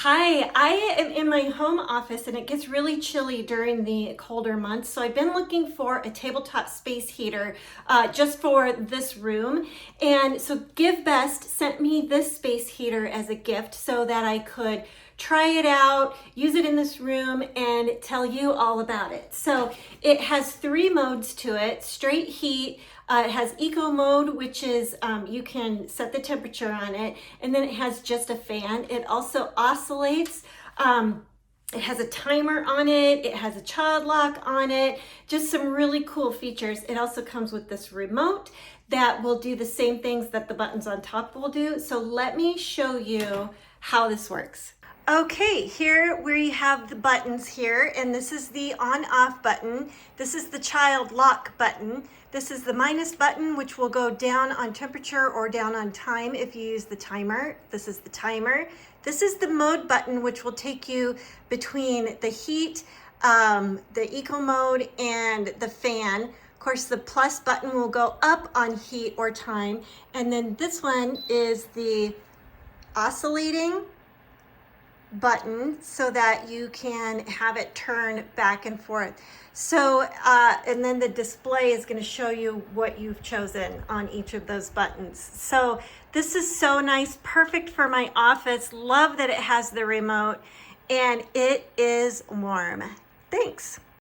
Hi, I am in my home office and it gets really chilly during the colder months. So I've been looking for a tabletop space heater just for this room. And so GiveBest sent me this space heater as a gift so that I could try it out, use it in this room, and tell you all about it. So it has 3 modes to it: straight heat, it has eco mode, which is you can set the temperature on it, and then it has just a fan. It also oscillates. It has a timer on it. It has a child lock on it. Just some really cool features. It also comes with this remote that will do the same things that the buttons on top will do. So let me show you how this works. Okay, here we have the buttons here, and this is the on-off button. This is the child lock button. This is the minus button, which will go down on temperature or down on time if you use the timer. This is the timer. This is the mode button, which will take you between the heat, the eco mode, and the fan. Of course, the plus button will go up on heat or time. And then this one is the oscillating button so that you can have it turn back and forth. So, and then the display is going to show you what you've chosen on each of those buttons. So this is so nice, perfect for my office. Love that it has the remote, and it is warm. Thanks.